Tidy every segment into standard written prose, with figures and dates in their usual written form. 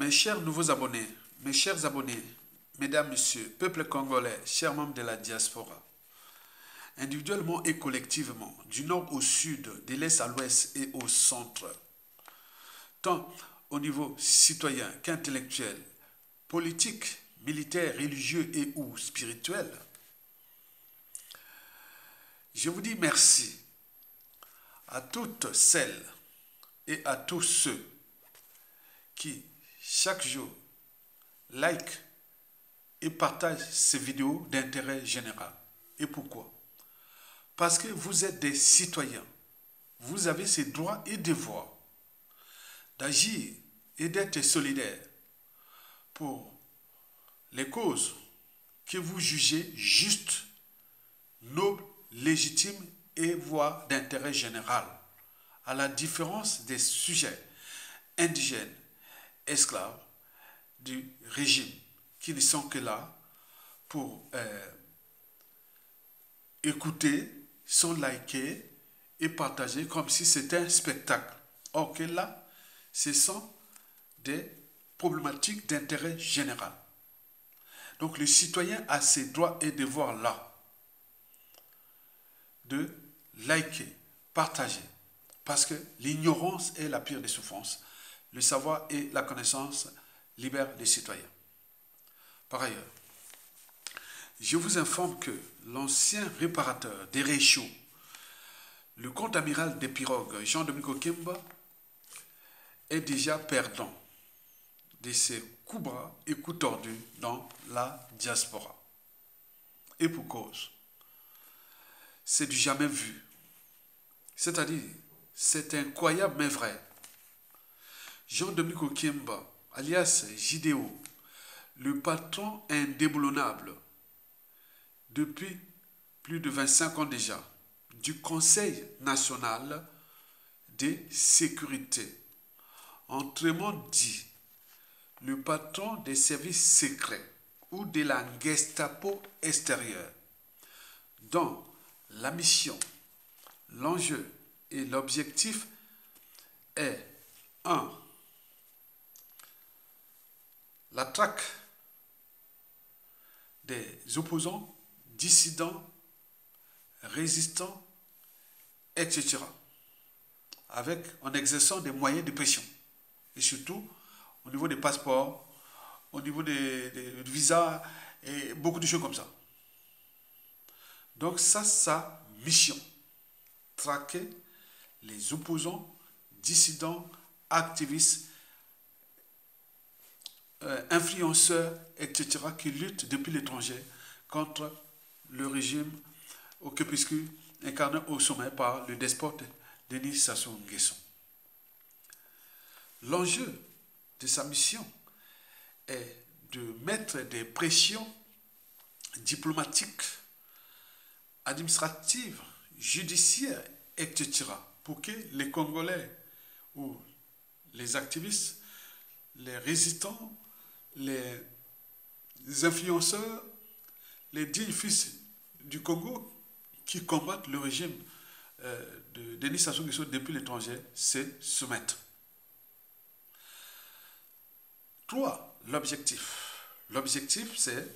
Mes chers nouveaux abonnés, mes chers abonnés, mesdames, messieurs, peuple congolais, chers membres de la diaspora, individuellement et collectivement, du nord au sud, de l'est à l'ouest et au centre, tant au niveau citoyen qu'intellectuel, politique, militaire, religieux et ou spirituel, je vous dis merci à toutes celles et à tous ceux qui, chaque jour, like et partagent ces vidéos d'intérêt général. Et pourquoi? Parce que vous êtes des citoyens. Vous avez ces droits et devoirs d'agir et d'être solidaires pour les causes que vous jugez justes, nobles, légitimes et voire d'intérêt général, à la différence des sujets indigènes, esclaves du régime, qui ne sont que là pour écouter, sont likés et partagés comme si c'était un spectacle. Or que là, ce sont des problématiques d'intérêt général. Donc le citoyen a ses droits et devoirs là de liker, partager, parce que l'ignorance est la pire des souffrances. Le savoir et la connaissance libèrent les citoyens. Par ailleurs, je vous informe que l'ancien réparateur des réchauds, le contre-amiral des pirogues, Jean-Dominique Okimba, est déjà perdant de ses coups bras et coups tordus dans la diaspora. Et pour cause, c'est du jamais vu. C'est-à-dire, c'est incroyable mais vrai. Jean-Dominique Okimba, alias Jidéo, le patron indéboulonnable, depuis plus de 25 ans déjà, du Conseil national de sécurité, autrement dit, le patron des services secrets ou de la Gestapo extérieure, dont la mission, l'enjeu et l'objectif est 1. La traque des opposants, dissidents, résistants, etc. En exerçant des moyens de pression. Et surtout, au niveau des passeports, au niveau des visas, et beaucoup de choses comme ça. Donc ça, sa mission. Traquer les opposants, dissidents, activistes, influenceurs, etc., qui luttent depuis l'étranger contre le régime au crépuscule incarné au sommet par le despote Denis Sassou Nguesso. L'enjeu de sa mission est de mettre des pressions diplomatiques, administratives, judiciaires, etc., pour que les Congolais ou les activistes, les résistants, les influenceurs, les dignes fils du Congo qui combattent le régime de Denis Sassou Nguesso depuis l'étranger se soumettent. 3. L'objectif. L'objectif, c'est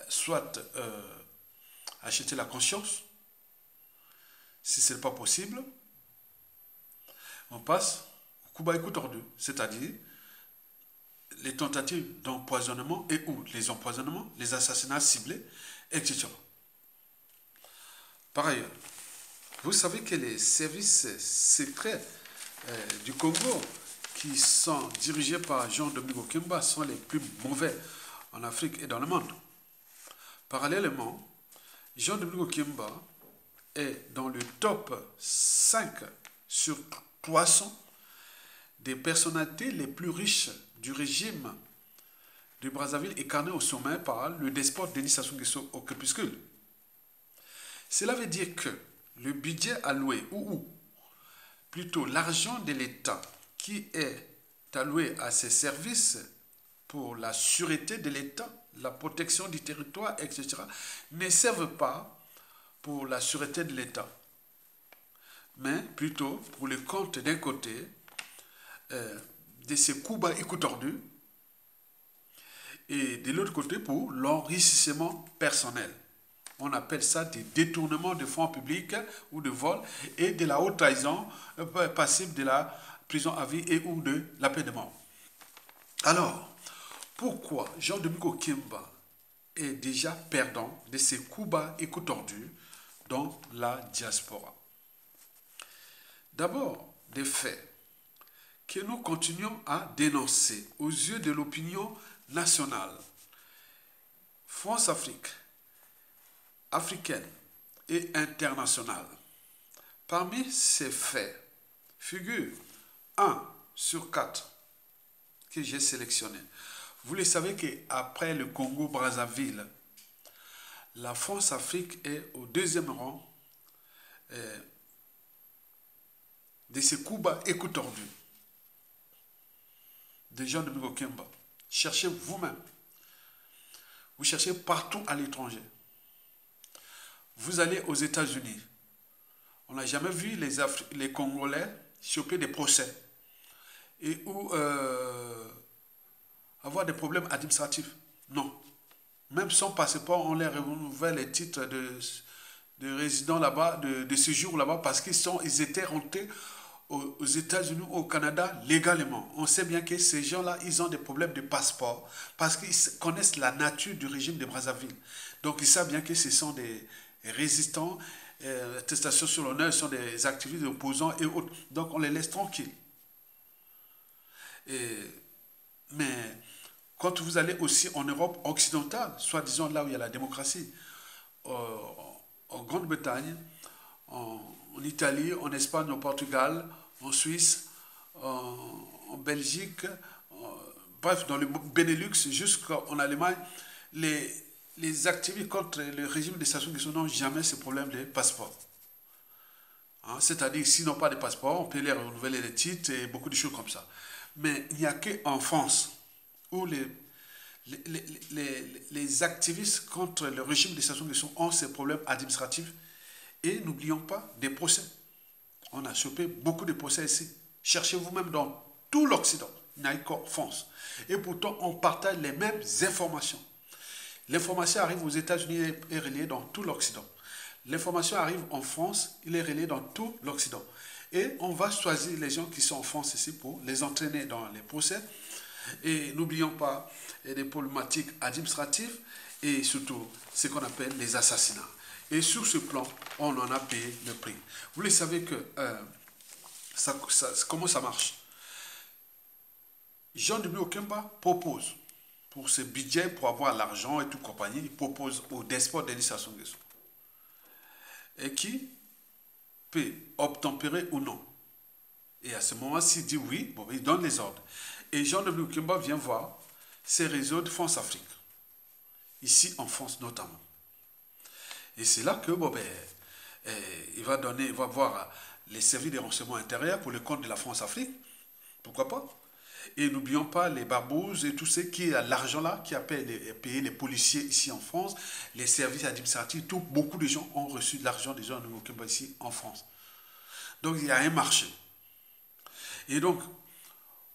soit acheter la conscience. Si ce n'est pas possible, on passe au coup bas et coup tordu, c'est-à-dire les tentatives d'empoisonnement et ou les empoisonnements, les assassinats ciblés, etc. Par ailleurs, vous savez que les services secrets du Congo, qui sont dirigés par Jean-Dominique Okimba, sont les plus mauvais en Afrique et dans le monde. Parallèlement, Jean-Dominique Okimba est dans le top 5 sur 300 des personnalités les plus riches du régime de Brazzaville incarné au sommet par le despote Denis Sassou Nguesso au crépuscule. Cela veut dire que le budget alloué, ou plutôt l'argent de l'État qui est alloué à ces services pour la sûreté de l'État, la protection du territoire, etc., ne servent pas pour la sûreté de l'État, mais plutôt pour le compte d'un côté de ces coups bas et coups tordus, et de l'autre côté pour l'enrichissement personnel. On appelle ça des détournements de fonds publics ou de vol et de la haute trahison passible de la prison à vie et ou de la peine de mort. Alors, pourquoi Jean-Domingos Kemba est déjà perdant de ces coups bas et coups tordus dans la diaspora? D'abord, des faits que nous continuons à dénoncer aux yeux de l'opinion nationale, France-Afrique, africaine et internationale. Parmi ces faits figure 1 sur 4 que j'ai sélectionné. Vous le savez qu'après le Congo-Brazzaville, la France-Afrique est au deuxième rang de ces coups bas et coups tordus de Jean-Domingos Kemba. Cherchez vous-même. Vous cherchez partout à l'étranger. Vous allez aux États-Unis. On n'a jamais vu les Congolais choper des procès et ou avoir des problèmes administratifs. Non. Même sans passeport, on les renouvelle les titres de résidents là-bas, de séjour là-bas, parce qu'ils étaient rentrés aux États-Unis ou au Canada légalement. On sait bien que ces gens-là, ils ont des problèmes de passeport parce qu'ils connaissent la nature du régime de Brazzaville. Donc ils savent bien que ce sont des résistants, attestations sur l'honneur, ce sont des activistes opposants et autres. Donc on les laisse tranquilles. Mais quand vous allez aussi en Europe occidentale, soi-disant là où il y a la démocratie, en Grande-Bretagne, en Italie, en Espagne, au Portugal, en Suisse, en Belgique, bref, dans le Benelux, jusqu'en Allemagne, les activistes contre le régime de Sassou Nguesso n'ont jamais ce problème de passeport. Hein, c'est-à-dire, s'ils n'ont pas de passeport, on peut les renouveler les titres et beaucoup de choses comme ça. Mais il n'y a qu'en France où les activistes contre le régime de Sassou Nguesso ont ces problèmes administratifs. Et n'oublions pas des procès. On a chopé beaucoup de procès ici. Cherchez vous-même dans tout l'Occident. Il n'y a qu'en France. Et pourtant, on partage les mêmes informations. L'information arrive aux États-Unis et est relayée dans tout l'Occident. L'information arrive en France, il est relayé dans tout l'Occident. Et on va choisir les gens qui sont en France ici pour les entraîner dans les procès. Et n'oublions pas des problématiques administratives et surtout ce qu'on appelle les assassinats. Et sur ce plan, on en a payé le prix. Vous le savez que comment ça marche? Jean-Domingos Kemba propose pour ce budget, pour avoir l'argent et tout compagnie, il propose au despote Denis Sassou Nguesso. Et qui peut obtempérer ou non. Et à ce moment, s'il dit oui, bon, il donne les ordres. Et Jean-Domingos Kemba vient voir ces réseaux de France-Afrique. Ici en France notamment. Et c'est là que il va voir les services de renseignement intérieur pour le compte de la France-Afrique. Pourquoi pas? Et n'oublions pas les barbouzes et tous ceux qui ont l'argent là, qui a payé les policiers ici en France, les services administratifs, beaucoup de gens ont reçu de l'argent des gens de Mokemba ici en France. Donc il y a un marché. Et donc,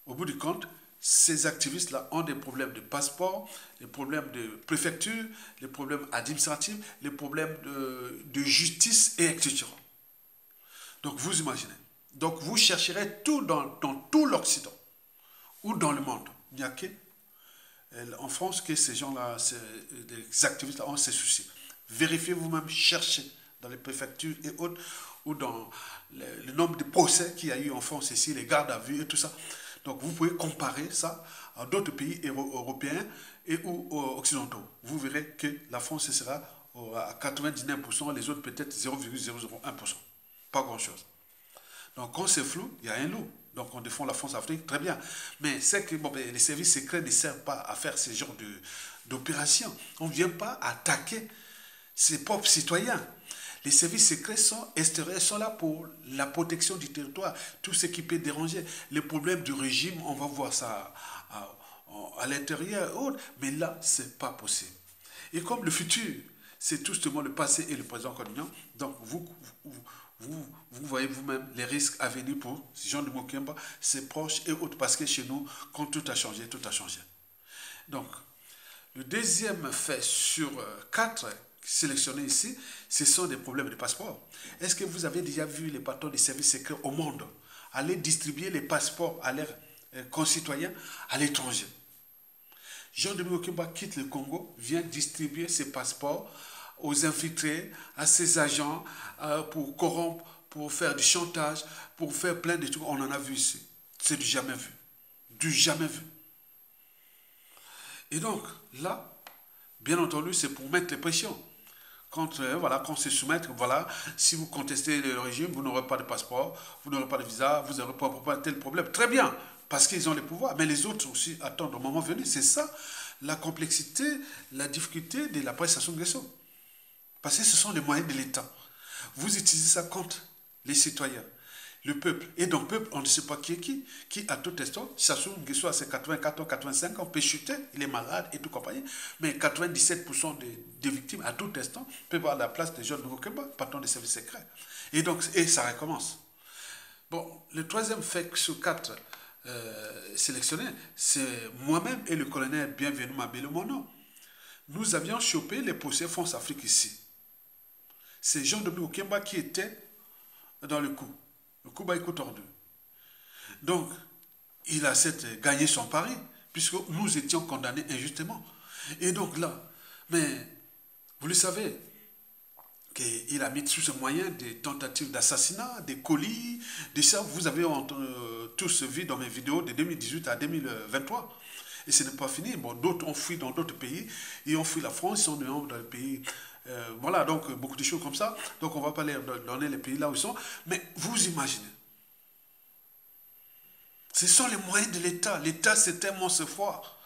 au bout du compte, ces activistes-là ont des problèmes de passeport, des problèmes de préfecture, des problèmes administratifs, des problèmes de justice, et etc. Donc vous imaginez. Donc vous chercherez tout dans tout l'Occident ou dans le monde. Il n'y a qu'en France que ces gens-là, des activistes-là ont ces soucis. Vérifiez vous-même, cherchez dans les préfectures et autres, ou dans le nombre de procès qu'il y a eu en France ici, les gardes à vue et tout ça. Donc vous pouvez comparer ça à d'autres pays européens et ou occidentaux. Vous verrez que la France sera à 99%, les autres peut-être 0,001%. Pas grand-chose. Donc quand c'est flou, il y a un loup. Donc on défend la France-Afrique, très bien. Mais c'est que les services secrets ne servent pas à faire ce genre d'opération. On ne vient pas attaquer ses propres citoyens. Les services secrets sont extérieurs, sont là pour la protection du territoire, tout ce qui peut déranger. Les problèmes du régime, on va voir ça à l'intérieur, mais là, ce n'est pas possible. Et comme le futur, c'est tout justement le passé et le présent qu'on ignore, donc vous voyez vous-même les risques à venir pour Jean de Mokemba, ses proches et autres, parce que chez nous, quand tout a changé, tout a changé. Donc, le deuxième fait sur 4 sélectionnés ici, ce sont des problèmes de passeport. Est-ce que vous avez déjà vu les patrons des services secrets au monde aller distribuer les passeports à leurs concitoyens à l'étranger? Jean-Dominique Okimba quitte le Congo, vient distribuer ses passeports aux infiltrés, à ses agents, pour corrompre, pour faire du chantage, pour faire plein de trucs. On en a vu ici. C'est du jamais vu. Du jamais vu. Et donc, là, bien entendu, c'est pour mettre les pressions. Quand, voilà, quand se soumettre, voilà, si vous contestez le régime, vous n'aurez pas de passeport, vous n'aurez pas de visa, vous n'aurez pas tel problème. Très bien, parce qu'ils ont les pouvoirs. Mais les autres aussi attendent au moment venu. C'est ça, la complexité, la difficulté de la presse Sassou Nguesso. Parce que ce sont les moyens de l'État. Vous utilisez ça contre les citoyens, le peuple. Et dans le peuple, on ne sait pas qui est qui à tout instant. Sassou Nguesso a ses 84 ans, 85 ans, peut chuter, il est malade et tout compagnie. Mais 97% des victimes à tout instant peuvent avoir la place des jeunes de Mokemba, patron des services secrets. Et donc, et ça recommence. Bon, le troisième fait sur 4 sélectionnés, c'est moi-même et le colonel Bienvenu Mabelo Mono. Nous avions chopé les procès France Afrique ici. C'est Jean-Dominique Okemba qui était dans le coup Baïkou tordu. Donc, il a gagné son pari, puisque nous étions condamnés injustement. Et donc là, mais vous le savez, qu'il a mis sous ce moyen des tentatives d'assassinat, des colis, des ça, vous avez tous vu dans mes vidéos de 2018 à 2023. Et ce n'est pas fini. Bon, d'autres ont fui dans d'autres pays, ils ont fui la France, ils sont dans le pays. Voilà, donc beaucoup de choses comme ça. Donc on ne va pas leur donner les pays là où ils sont. Mais vous imaginez. Ce sont les moyens de l'État. L'État, c'est tellement ce fort.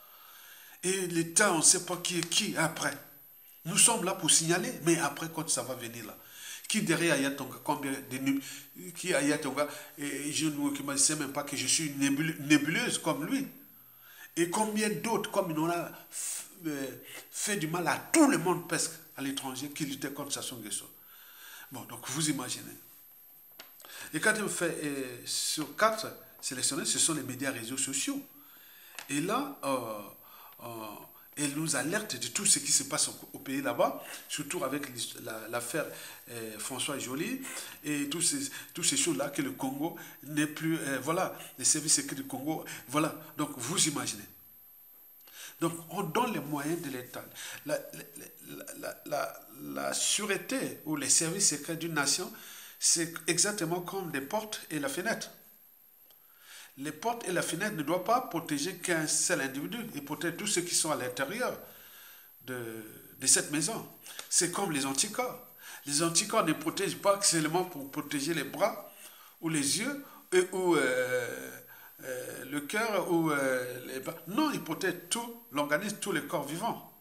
Et l'État, on ne sait pas qui est qui après. Nous sommes là pour signaler, mais après, quand ça va venir là, qui derrière Ayatonga, combien de qui Ayatonga, et je ne sais même pas que je suis une nébuleuse comme lui. Et combien d'autres, comme il en a fait du mal à tout le monde presque à l'étranger qui luttait contre Sassou Nguesso. Bon, donc vous imaginez. Et quand on fait sur 4 sélectionnés, ce sont les médias réseaux sociaux. Et là, elle nous alerte de tout ce qui se passe au pays là-bas, surtout avec l'affaire François Joly et toutes ces choses-là que le Congo n'est plus... voilà, les services secrets du Congo, voilà. Donc, vous imaginez. Donc, on donne les moyens de l'État. La sûreté ou les services secrets d'une nation, c'est exactement comme des portes et la fenêtre. Les portes et la fenêtre ne doivent pas protéger qu'un seul individu, ils protègent tous ceux qui sont à l'intérieur de cette maison. C'est comme les anticorps. Les anticorps ne protègent pas seulement pour protéger les bras ou les yeux ou le cœur ou les bras. Non, ils protègent tout l'organisme, tous les corps vivants.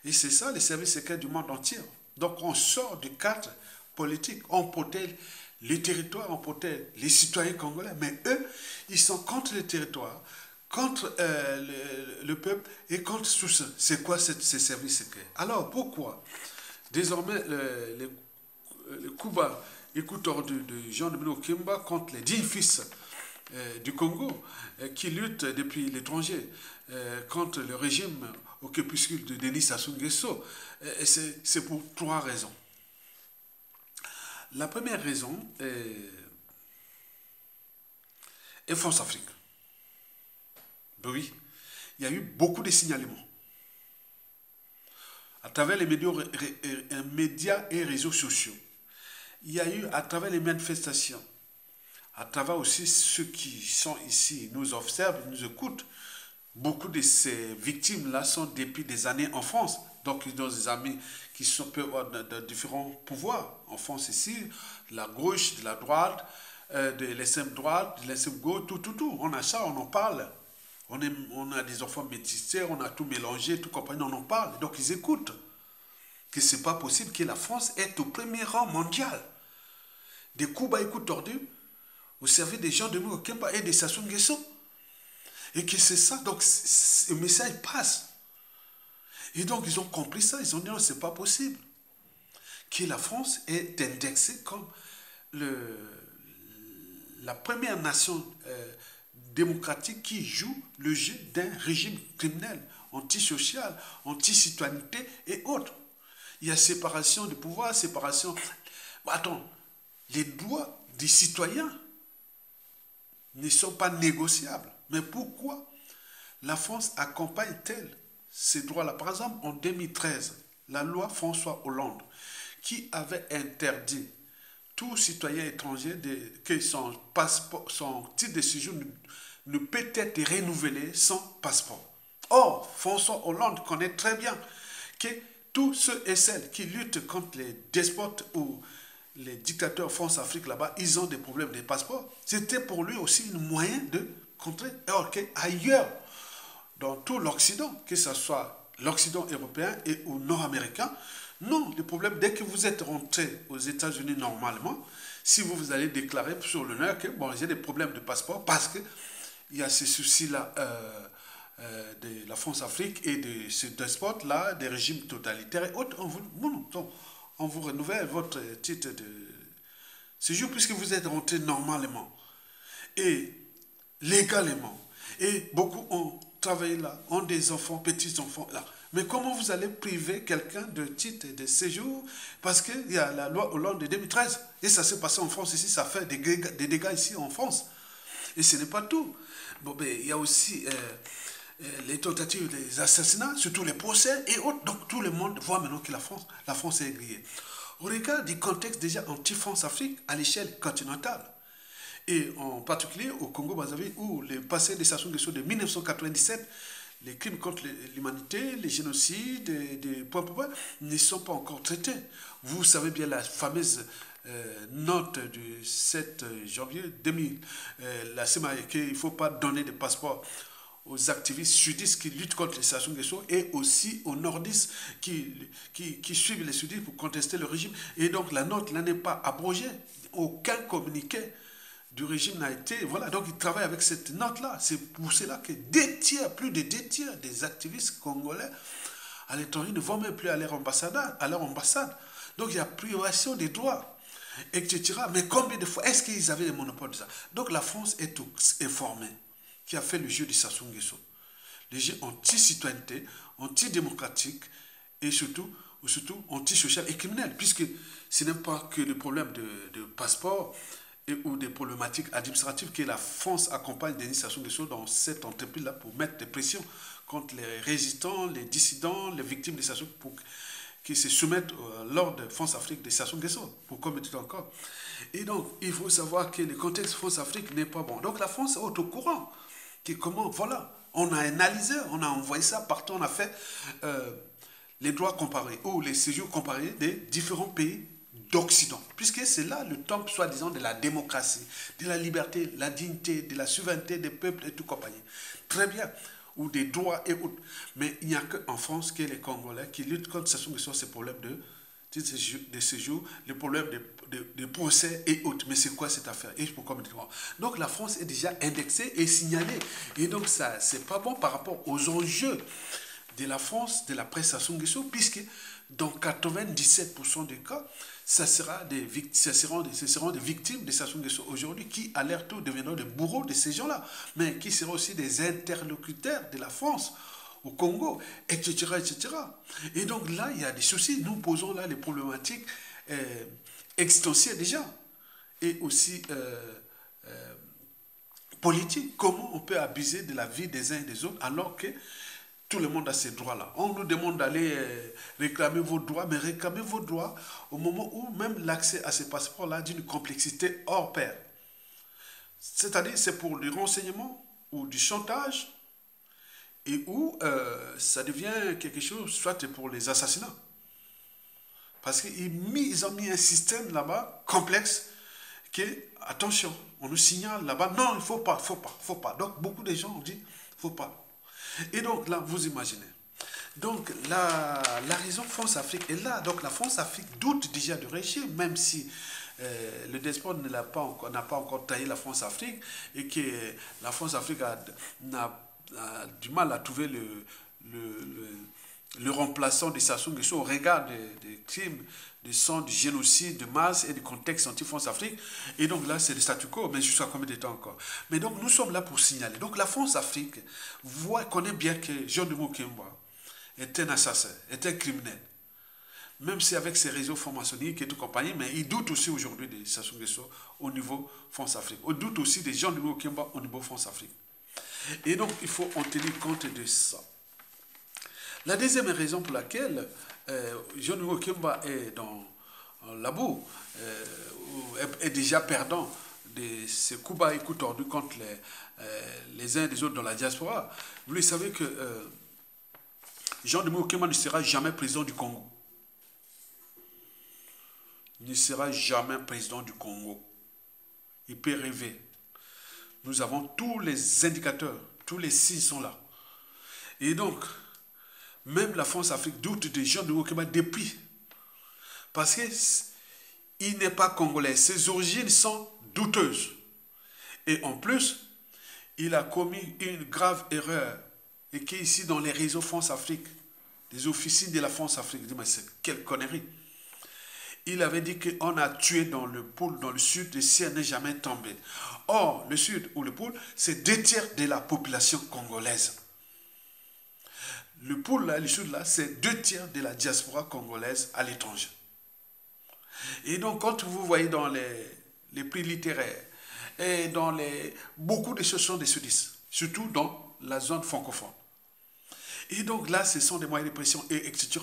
Et c'est ça les services secrets du monde entier. Donc on sort du cadre politique, on protège les territoires, on protège les citoyens congolais, mais eux, ils sont contre les territoires, contre le peuple et contre tout ça. C'est quoi ces services secrets? Alors pourquoi désormais le coup bas et coup tordu de Jean-Dominique Okimba contre les 10 fils du Congo qui luttent depuis l'étranger contre le régime au crépuscule de Denis Sassou Nguesso? C'est pour 3 raisons. La première raison est France Afrique. Oui, il y a eu beaucoup de signalements. À travers les médias et réseaux sociaux. Il y a eu, à travers les manifestations, à travers aussi ceux qui sont ici, nous observent, nous écoutent. Beaucoup de ces victimes-là sont depuis des années en France. Donc, ils ont des amis qui sont de différents pouvoirs en France ici, de la gauche, de la droite, de l'extrême droite, de l'extrême gauche, tout. On a ça, on en parle. On a des enfants métissés, on a tout mélangé, tout compagnie, on en parle. Donc, ils écoutent que ce n'est pas possible que la France est au premier rang mondial des coups baïkou tordus au service des gens de Okemba et de Sassou Nguesso. Et que c'est ça, donc le message passe. Et donc ils ont compris ça, ils ont dit non, c'est pas possible. Que la France est indexée comme la première nation démocratique qui joue le jeu d'un régime criminel, antisocial, anti-citoyenneté et autres. Il y a séparation de pouvoir, séparation... Attends, les droits des citoyens ne sont pas négociables. Mais pourquoi la France accompagne-t-elle ces droits-là? Par exemple, en 2013, la loi François Hollande, qui avait interdit tout citoyen étranger que son titre de séjour ne peut être renouvelé sans passeport. Or, François Hollande connaît très bien que tous ceux et celles qui luttent contre les despotes ou les dictateurs France-Afrique là-bas, ils ont des problèmes de passeport. C'était pour lui aussi un moyen de contrer. Alors qu'ailleurs, dans tout l'Occident, que ce soit l'Occident européen et ou nord-américain, non, le problème, dès que vous êtes rentré aux États-Unis normalement, si vous allez déclarer sur l'honneur que bon, j'ai des problèmes de passeport parce qu'il y a ces soucis-là de la France-Afrique et de ces despotes-là, des régimes totalitaires et autres, on vous renouvelle votre titre de séjour puisque vous êtes rentré normalement et légalement. Et beaucoup ont travaillé là, ont des enfants, petits-enfants là. Mais comment vous allez priver quelqu'un de titre de séjour parce qu'il y a la loi Hollande de 2013 et ça s'est passé en France ici, ça fait des dégâts ici en France. Et ce n'est pas tout. Bon, ben, il y a aussi les tentatives, les assassinats, surtout les procès et autres. Donc tout le monde voit maintenant que la France est grillée. Au regard du contexte déjà anti-France-Afrique à l'échelle continentale, et en particulier au Congo-Brazzaville, où le passé des Sassou Nguesso de 1997, les crimes contre l'humanité, les génocides, des points ne sont pas encore traités. Vous savez bien la fameuse note du 7 janvier 2000, la CEMAE, qu'il ne faut pas donner de passeport aux activistes sudistes qui luttent contre les Sassou Nguesso et aussi aux nordistes qui suivent les sudistes pour contester le régime. Et donc la note là n'est pas abrogée. Aucun communiqué du régime n'a été... Voilà, donc ils travaillent avec cette note-là. C'est pour cela que plus de 2 tiers des activistes congolais à l'étranger ne vont même plus à leur ambassade. Donc il y a privation des droits, etc. Mais combien de fois est-ce qu'ils avaient le monopole de ça? Donc la France est informée, qui a fait le jeu de Sassou Nguesso. Le jeu anti-citoyenneté, anti-démocratique et surtout anti-social et criminel, puisque ce n'est pas que le problème de passeport ou des problématiques administratives que la France accompagne Denis Sassou Nguesso dans cette entreprise-là pour mettre des pressions contre les résistants, les dissidents, les victimes de Sassou pour qui se soumettent à l'ordre de France-Afrique de Sassou Nguesso, pour commettre encore. Et donc, il faut savoir que le contexte France-Afrique n'est pas bon. Donc, la France est au courant. Comment, voilà, on a analysé, on a envoyé ça partout, on a fait les droits comparés ou les séjours comparés des différents pays d'Occident, puisque c'est là le temple, soi-disant, de la démocratie, de la liberté, de la dignité, de la souveraineté des peuples et tout compagnie. Très bien, ou des droits et autres. Mais il n'y a qu'en France que les Congolais qui luttent contre ces problèmes de séjour, les problèmes de procès et autres. Mais c'est quoi cette affaire? Et pourquoi me dire? Donc la France est déjà indexée et signalée. Et donc ça, c'est pas bon par rapport aux enjeux de la France, de la presse Sassou Nguesso, puisque dans 97% des cas, ce seront des victimes de Sassou Nguesso aujourd'hui qui, à leur tour, deviendront des bourreaux de ces gens-là, mais qui seront aussi des interlocuteurs de la France au Congo, etc., etc. Et donc là, il y a des soucis. Nous posons là les problématiques existentielles déjà, et aussi politiques. Comment on peut abuser de la vie des uns et des autres alors que tout le monde a ces droits-là. On nous demande d'aller réclamer vos droits, mais réclamer vos droits au moment où même l'accès à ces passeports-là d'une complexité hors pair. C'est-à-dire, c'est pour du renseignement ou du chantage, et où ça devient quelque chose, soit pour les assassinats. Parce qu'ils ont mis un système là-bas complexe qui est, attention, on nous signale là-bas, non, il ne faut pas. Donc, beaucoup de gens ont dit, il ne faut pas. Et donc là, vous imaginez. Donc la raison France-Afrique est là. Donc la France-Afrique doute déjà du régime, même si le despote n'a pas encore taillé la France-Afrique et que la France-Afrique a du mal à trouver le remplaçant de Sassou Nguesso au regard des crimes, du sang, du génocide, de masse et du contexte anti-France-Afrique. Et donc là, c'est le statu quo, mais jusqu'à combien de temps encore? Mais donc, nous sommes là pour signaler. Donc, la France-Afrique connaît bien que Jean-Denis Kemba est un assassin, est un criminel. Même si avec ses réseaux francs-maçonniques et tout compagnie, mais il doute aussi aujourd'hui de Sassou Nguesso au niveau France-Afrique. Il doute aussi des Jean-Denis Kemba au niveau France-Afrique. Et donc, il faut en tenir compte de ça. La deuxième raison pour laquelle Jean-Denis Kemba est dans la boue, est déjà perdant de ces coups bas et coups tordus contre les uns et les autres dans la diaspora. Vous le savez que Jean-Denis Kemba ne sera jamais président du Congo. Il ne sera jamais président du Congo. Il peut rêver. Nous avons tous les indicateurs, tous les signes sont là. Et donc, même la France-Afrique doute de Jean-Denis Kemba depuis. Parce qu'il n'est pas congolais. Ses origines sont douteuses. Et en plus, il a commis une grave erreur. Et qui est ici dans les réseaux France-Afrique, les officines de la France-Afrique, il dit, mais c'est quelle connerie. Il avait dit qu'on a tué dans le pôle, dans le sud, le ciel n'est jamais tombé. Or, le sud ou le pôle, c'est 2/3 de la population congolaise. Le pôle là, le sud là, c'est 2/3 de la diaspora congolaise à l'étranger. Et donc, quand vous voyez dans les prix littéraires et dans beaucoup de choses sont des sudistes, surtout dans la zone francophone. Et donc là, ce sont des moyens de pression, et etc.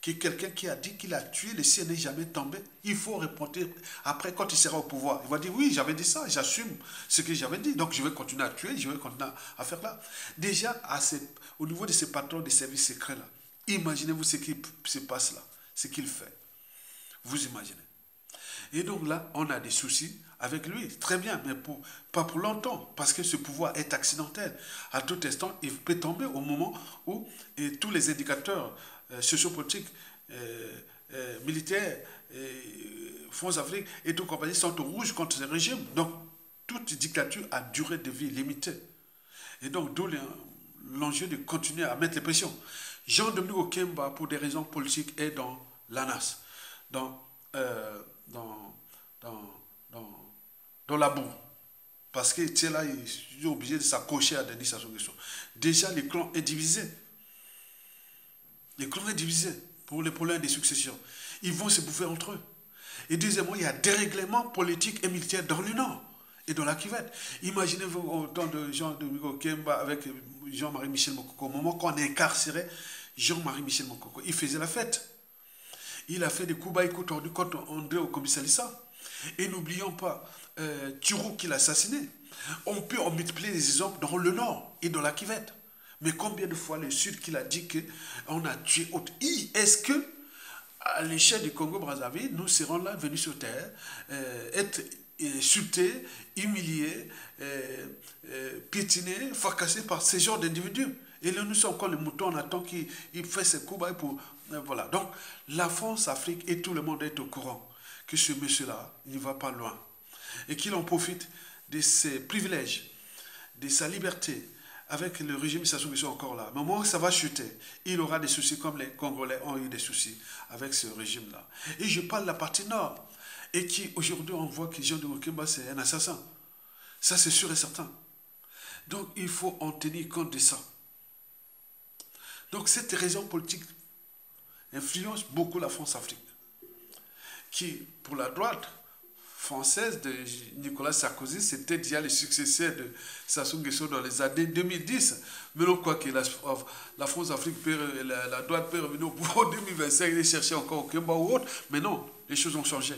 Que quelqu'un qui a dit qu'il a tué, le ciel n'est jamais tombé, il faut répondre après quand il sera au pouvoir. Il va dire oui, j'avais dit ça, j'assume ce que j'avais dit, donc je vais continuer à tuer, je vais continuer à faire là. Déjà, au niveau de ces patrons des services secrets là, imaginez-vous ce qui se passe là, ce qu'il fait. Vous imaginez. Et donc là, on a des soucis avec lui, très bien, mais pas pour longtemps, parce que ce pouvoir est accidentel. À tout instant, il peut tomber au moment où tous les indicateurs sociopolitiques, militaires, France-Afrique et tout compagnie sont au rouge contre le régime. Donc, toute dictature a durée de vie limitée. Et donc, d'où l'enjeu de continuer à mettre les pressions. Jean-Denis Kemba, pour des raisons politiques, est dans l'ANAS, dans la boue. Parce que tu es là, il est obligé de s'accrocher à Denis Sassou Nguesso. Déjà, le clan est divisé. Le clan est divisé pour les problèmes de succession. Ils vont se bouffer entre eux. Et deuxièmement, il y a des règlements politiques et militaires dans le Nord et dans la Kivette. Imaginez-vous au temps de Jean-Denis Kemba avec Jean-Marie Michel Mokoko. Au moment qu'on incarcérait Jean-Marie Michel Mokoko, il faisait la fête. Il a fait des coups bas et coups tordus contre André au commissariat. Et n'oublions pas Turou qui l'a assassiné. On peut en multiplier les exemples dans le Nord et dans la Kivette. Mais combien de fois le Sud qu'il a dit qu'on a tué autre. Est-ce que, à l'échelle du Congo-Brazzaville, nous serons là, venus sur terre, être insultés, humiliés, piétinés, fracassés par ce genre d'individus? Et là, nous sommes encore les moutons, on attend qu'il fasse ses coups bas pour... voilà. Donc, la France-Afrique et tout le monde est au courant que ce monsieur-là, il ne va pas loin. Et qu'il en profite de ses privilèges, de sa liberté, avec le régime Sassou Nguesso encore là. Mais au moment où ça va chuter, il aura des soucis comme les Congolais ont eu des soucis avec ce régime-là. Et je parle de la partie nord. Et qui, aujourd'hui, on voit que Jean-Denis Kemba, c'est un assassin. Ça, c'est sûr et certain. Donc, il faut en tenir compte de ça. Donc, cette raison politique influence beaucoup la France-Afrique. Qui, pour la droite française de Nicolas Sarkozy, c'était déjà le successeur de Sassou Nguesso dans les années 2010. Mais on croit que la France-Afrique, la droite peut revenir au pouvoir en 2025 et chercher encore au Kemba ou autre. Mais non, les choses ont changé.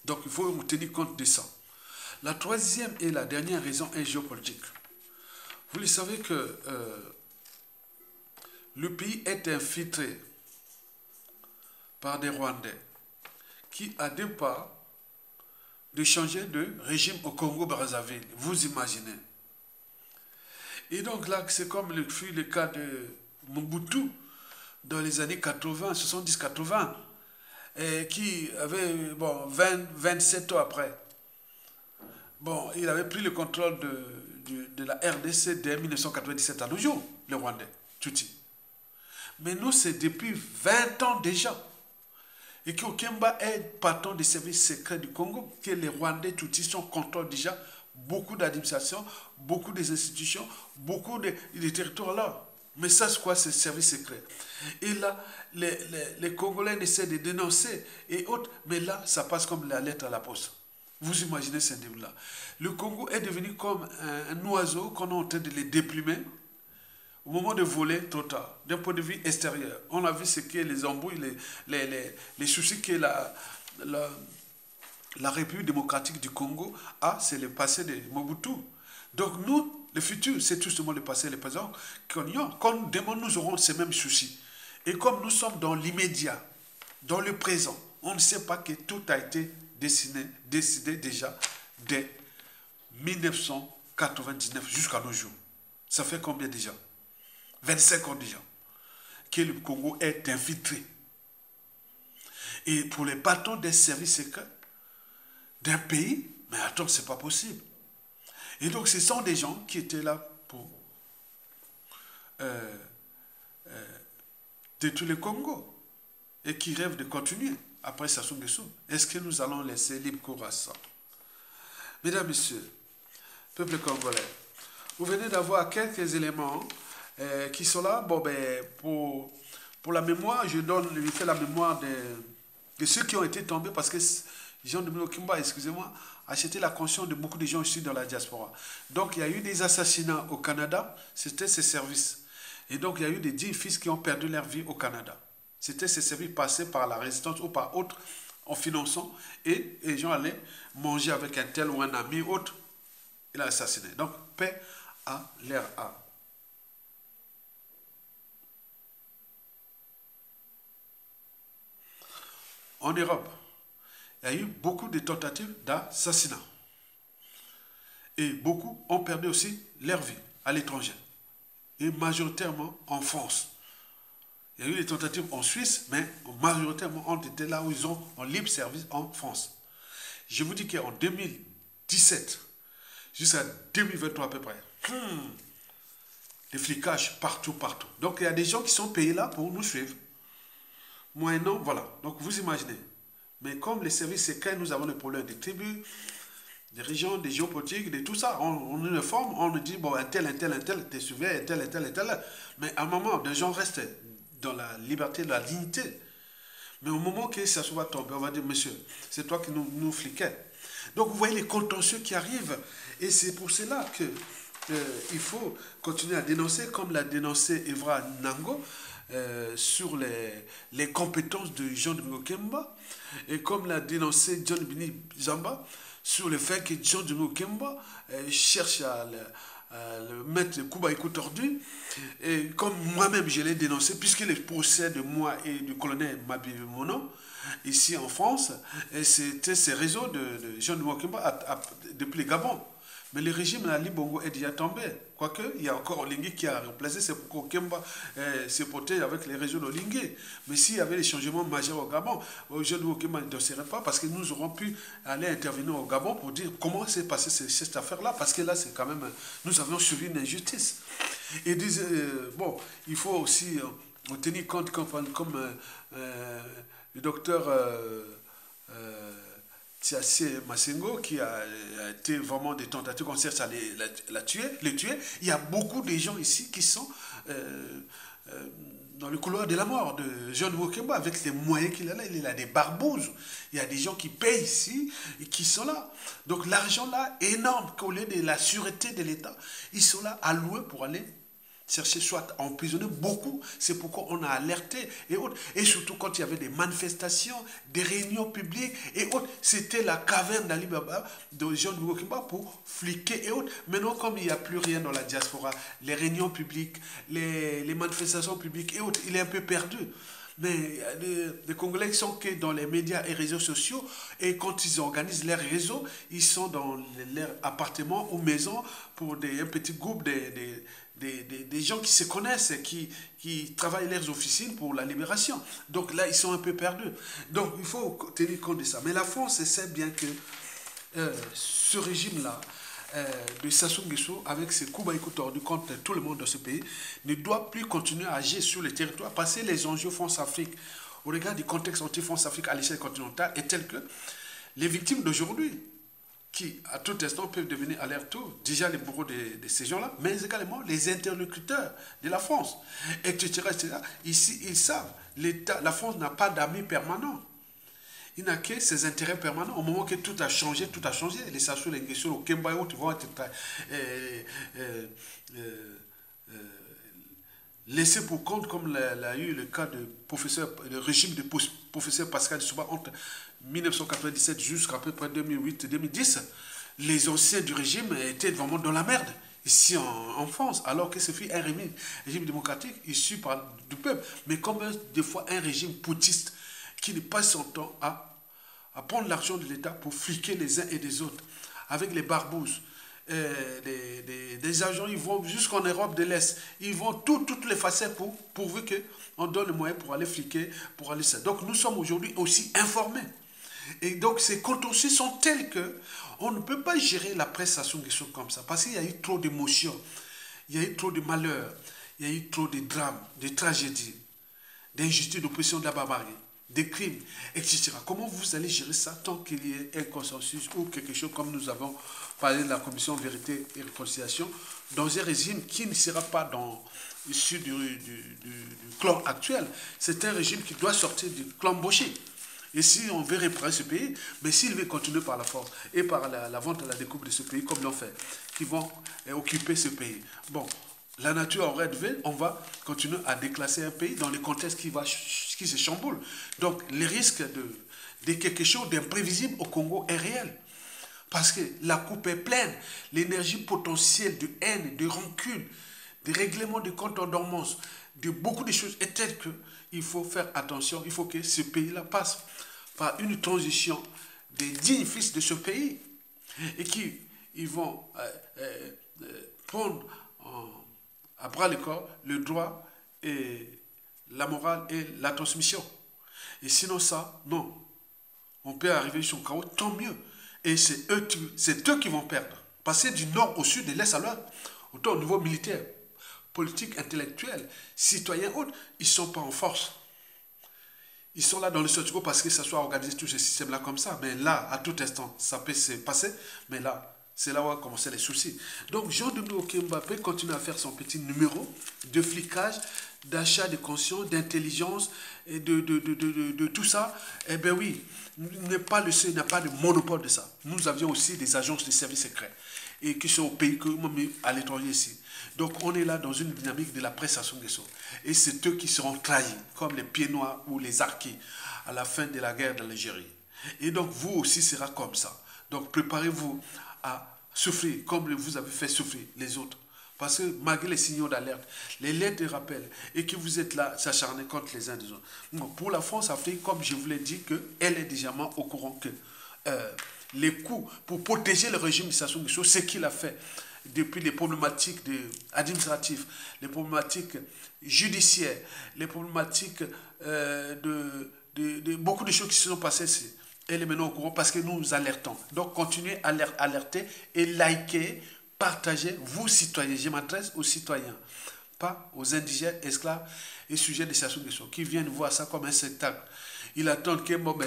Donc il faut tenir compte de ça. La troisième et la dernière raison est géopolitique. Vous le savez que le pays est infiltré par des Rwandais qui, à deux pas, de changer de régime au Congo-Brazzaville. Vous imaginez. Et donc là, c'est comme fut le cas de Mobutu dans les années 80, 70-80, qui avait 27 ans après. Bon, il avait pris le contrôle de la RDC dès 1997 à nos jours, le Rwandais, Tutsi. Mais nous, c'est depuis 20 ans déjà. Et que Okemba est patron des services secrets du Congo, que les Rwandais Tutsis contrôlent déjà beaucoup d'administrations, beaucoup des institutions, beaucoup des territoires là. Mais ça, c'est quoi ces services secrets? Et là, les Congolais essaient de dénoncer et autres, mais là, ça passe comme la lettre à la poste. Vous imaginez ce niveau-là. Le Congo est devenu comme un oiseau qu'on est en train de les déplumer au moment de voler trop tard, d'un point de vue extérieur. On a vu ce qu'est les embrouilles, les soucis que la République démocratique du Congo a, c'est le passé de Mobutu. Donc nous, le futur, c'est tout simplement le passé, le présent. Quand demain nous aurons ces mêmes soucis. Et comme nous sommes dans l'immédiat, dans le présent, on ne sait pas que tout a été décidé déjà dès 1999 jusqu'à nos jours. Ça fait combien déjà? 25 ans déjà que le Congo est infiltré. Et pour les patrons des services secrets d'un pays, mais attends, c'est pas possible. Et donc, ce sont des gens qui étaient là pour détruire le Congo et qui rêvent de continuer après Sassou Nguesso. Est-ce que nous allons laisser libre cours à ça? Mesdames, Messieurs, peuple congolais, vous venez d'avoir quelques éléments qui sont là. Bon, ben, pour la mémoire, je fais la mémoire de ceux qui ont été tombés parce que Jean-Dominique Okimba, excusez-moi, a acheté la conscience de beaucoup de gens ici dans la diaspora. Donc, il y a eu des assassinats au Canada, c'était ces services. Et donc, il y a eu des 10 fils qui ont perdu leur vie au Canada. C'était ces services passés par la résistance ou par autres en finançant. Et les gens allaient manger avec un tel ou un ami autre. Il a assassiné. Donc, paix à leur âme. En Europe, il y a eu beaucoup de tentatives d'assassinat. Et beaucoup ont perdu aussi leur vie à l'étranger. Et majoritairement en France. Il y a eu des tentatives en Suisse, mais majoritairement ont été là où ils ont en libre service en France. Je vous dis qu'en 2017 jusqu'à 2023 à peu près, des flicages partout. Donc il y a des gens qui sont payés là pour nous suivre. Moyennant, voilà. Donc vous imaginez. Mais comme les services secrets, nous avons des problèmes des tribus, des régions, des géopolitiques, de tout ça. On nous informe, on nous dit, bon, un tel, t'es suivi, un tel. Mais à un moment, des gens restent dans la liberté, la dignité. Mais au moment que ça soit tombé, on va dire, monsieur, c'est toi qui nous fliquais. Donc vous voyez les contentieux qui arrivent. Et c'est pour cela que il faut continuer à dénoncer, comme l'a dénoncé Evra Nango, sur les compétences de Jean-Dominique Okemba, et comme l'a dénoncé John Bini Zamba, sur le fait que Jean-Dominique Okemba cherche à le mettre Kuba écoute tordu, et comme moi-même je l'ai dénoncé, puisque les procès de moi et du colonel Mabibi Mono, ici en France, c'était ces réseaux de Jean-Dominique Okemba depuis le Gabon. Mais le régime Ali Bongo est déjà tombé. Quoique, il y a encore Olingue qui a remplacé, c'est pourquoi Kemba s'est porté avec les régions d'Olingue. Mais s'il y avait des changements majeurs au Gabon, aujourd'hui, Kemba ne serait pas parce que nous aurons pu aller intervenir au Gabon pour dire comment s'est passée cette affaire-là. Parce que là, c'est quand même, nous avions subi une injustice. Et bon, il faut aussi tenir compte comme le docteur Tiassé Massengo, qui a été vraiment des tentatives qu'on cherche à les tuer. Il y a beaucoup de gens ici qui sont dans le couloir de la mort de Jean Wokemba avec les moyens qu'il a là. Il a des barbouzes. Il y a des gens qui payent ici et qui sont là. Donc l'argent là, énorme, qu'au lieu de la sûreté de l'État, ils sont là alloués pour aller chercher soit à emprisonner beaucoup, c'est pourquoi on a alerté et autres. Et surtout quand il y avait des manifestations, des réunions publiques et autres, c'était la caverne d'Ali Baba, de Jean Wokemba pour fliquer et autres. Maintenant, comme il n'y a plus rien dans la diaspora, les réunions publiques, les manifestations publiques et autres, il est un peu perdu. Mais les Congolais sont que dans les médias et réseaux sociaux, et quand ils organisent leurs réseaux, ils sont dans leurs appartements ou maisons pour un petit groupe des gens qui se connaissent, qui travaillent leurs officines pour la libération. Donc là, ils sont un peu perdus. Donc il faut tenir compte de ça. Mais la France sait bien que ce régime-là de Sassou Nguesso, avec ses coups bas tordus contre tout le monde dans ce pays, ne doit plus continuer à agir sur le territoire parce que les enjeux France-Afrique, au regard du contexte anti-France-Afrique à l'échelle continentale, est tel que les victimes d'aujourd'hui, qui à tout instant peuvent devenir à leur tour déjà les bourreaux de ces gens-là, mais également les interlocuteurs de la France, etc. etc. Ici, ils savent, la France n'a pas d'amis permanents. Il n'a que ses intérêts permanents. Au moment que tout a changé, tout a changé. Les Sassou, les Nguesso, les Kemba et autres vont être laissés pour compte, comme l'a eu le cas de le régime de professeur Pascal Souba entre 1997 jusqu'à peu près 2008-2010. Les anciens du régime étaient vraiment dans la merde ici en France, alors que ce fut un régime démocratique issu du peuple, mais comme des fois un régime putschiste qui ne passe son temps à prendre l'argent de l'État pour fliquer les uns et les autres, avec les barbouzes. Des agents, ils vont jusqu'en Europe de l'Est, ils vont toutes les facettes pourvu qu'on donne le moyen pour aller fliquer, pour aller ça. Donc nous sommes aujourd'hui aussi informés. Et donc ces contorsions sont telles que on ne peut pas gérer la presse Sassou Nguesso comme ça, parce qu'il y a eu trop d'émotions, il y a eu trop de malheurs, il y a eu trop de drames, de tragédies, d'injustices, d'oppression, de la barbarie, des crimes, etc. Comment vous allez gérer ça tant qu'il y ait un consensus ou quelque chose comme nous avons parlé de la commission Vérité et Réconciliation dans un régime qui ne sera pas issu du clan actuel. C'est un régime qui doit sortir du clan Bauchi. Et si on veut réparer ce pays, mais s'il veut continuer par la force et par la vente à la découpe de ce pays, comme l'ont fait, qui vont occuper ce pays. Bon, la nature aurait dû, on va continuer à déclasser un pays dans le contexte qui se chamboule. Donc, le risque de quelque chose d'imprévisible au Congo est réel. Parce que la coupe est pleine. L'énergie potentielle de haine, de rancune, de règlement de comptes en dormance, de beaucoup de choses est telle qu'il faut faire attention. Il faut que ce pays-là passe par une transition des dignes fils de ce pays et qu'ils vont prendre à bras le corps le droit et la morale et la transmission. Et sinon ça, non. On peut arriver sur le chaos, tant mieux. Et c'est eux qui vont perdre. Passer du nord au sud, de l'est à l'ouest, autant au niveau militaire, politique, intellectuel, citoyen, autres, ils ne sont pas en force. Ils sont là dans le statu quo parce que ça soit organisé tout ce système-là comme ça. Mais là, à tout instant, ça peut se passer. Mais là, c'est là où vont commencer les soucis. Donc, Jean-Dominique Kemba peut continuer à faire son petit numéro de flicage, d'achat de conscience, d'intelligence et de tout ça. Eh bien oui, n'est pas le seul, n'a pas de monopole de ça. Nous avions aussi des agences de services secrets et qui sont au pays, même à l'étranger ici. Donc on est là dans une dynamique de la presse Sassou Nguesso. Et c'est eux qui seront trahis, comme les pieds noirs ou les arqués à la fin de la guerre d'Algérie. Et donc vous aussi sera comme ça. Donc préparez-vous à souffrir comme vous avez fait souffrir les autres. Parce que malgré les signaux d'alerte, les lettres de rappel, et que vous êtes là s'acharner contre les uns des autres. Donc, pour la France-Afrique, comme je vous l'ai dit, elle est déjà au courant que les coûts pour protéger le régime de Sassou Nguesso, ce qu'il a fait depuis les problématiques administratives, les problématiques judiciaires, les problématiques de beaucoup de choses qui se sont passées ici. Elle est maintenant au courant parce que nous nous alertons. Donc, continuez à alerter et liker, partagez, vous citoyens. Je m'adresse aux citoyens, pas aux indigènes, esclaves et sujets de Sassou Nguesso qui viennent voir ça comme un spectacle. Il attend que bon,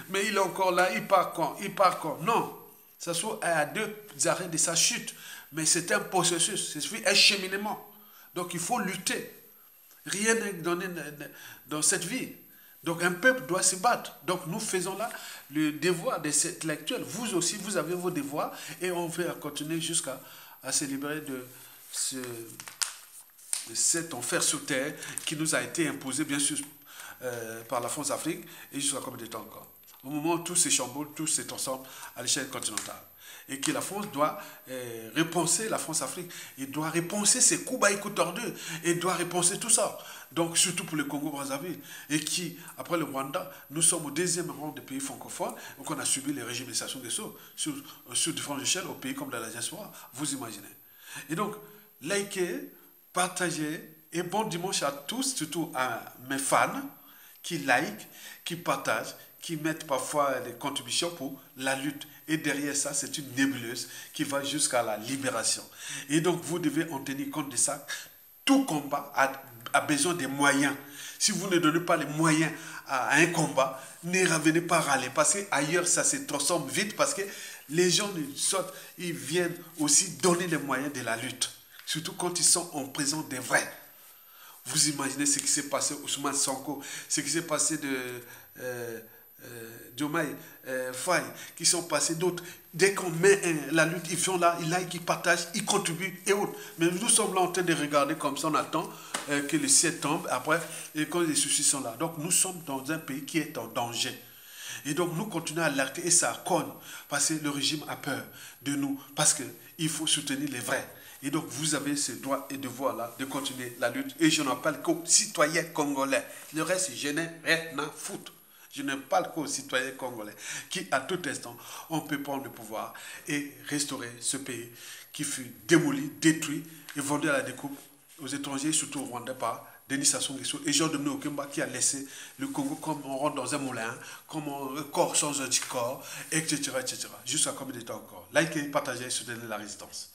mais il est encore là, il part quand? Il part quand? Non. Sassou est à 2 arrêts de sa chute. Mais c'est un processus, c'est un cheminement. Donc il faut lutter. Rien n'est donné dans cette vie. Donc un peuple doit se battre. Donc nous faisons là le devoir de cette intellectuel. Vous aussi, vous avez vos devoirs et on va continuer jusqu'à se libérer de cet enfer sur terre qui nous a été imposé, bien sûr, par la France-Afrique et jusqu'à combien de temps encore. Au moment où tout se chamboule, tout se transforme à l'échelle continentale. Et que la France doit repenser la France-Afrique, et doit repenser ses coups bas et coups tordus, et doit repenser tout ça. Donc, surtout pour le Congo-Brazzaville, et qui, après le Rwanda, nous sommes au 2e rang des pays francophones, donc on a subi les régimes de Sassou Nguesso sur différentes échelles, au pays comme dans la diaspora, vous imaginez. Et donc, likez, partagez, et bon dimanche à tous, surtout à mes fans, qui like, qui partagent, qui mettent parfois des contributions pour la lutte Et derrière ça, c'est une nébuleuse qui va jusqu'à la libération. Et donc, vous devez en tenir compte de ça. Tout combat a besoin des moyens. Si vous ne donnez pas les moyens à un combat, ne revenez pas râler. Parce qu'ailleurs, ça se transforme vite. Parce que les gens sortent, ils viennent aussi donner les moyens de la lutte. Surtout quand ils sont en présence des vrais. Vous imaginez ce qui s'est passé Ousmane Sonko, ce qui s'est passé de Diomaye Faye, qui sont passés d'autres. Dès qu'on met la lutte, ils font là, ils partagent, ils contribuent et autres. Mais nous sommes là en train de regarder comme ça, on attend que le ciel tombe après, et quand les soucis sont là. Donc nous sommes dans un pays qui est en danger. Et donc nous continuons à alerter et ça cogne, parce que le régime a peur de nous, parce qu'il faut soutenir les vrais. Et donc, vous avez ce droit et devoir-là de continuer la lutte. Et je n'en parle qu'aux citoyens congolais. Le reste, je n'ai rien à foutre. Je ne parle qu'aux citoyens congolais qui, à tout instant, on peut prendre le pouvoir et restaurer ce pays qui fut démoli, détruit et vendu à la découpe aux étrangers, surtout au Rwanda, par Denis Sassou Nguesso et Jean-Dominique Okemba qui a laissé le Congo comme on rentre dans un moulin, comme un corps change de corps, etc., etc. Jusqu'à combien de temps encore? Likez, partagez, soutenez la résistance.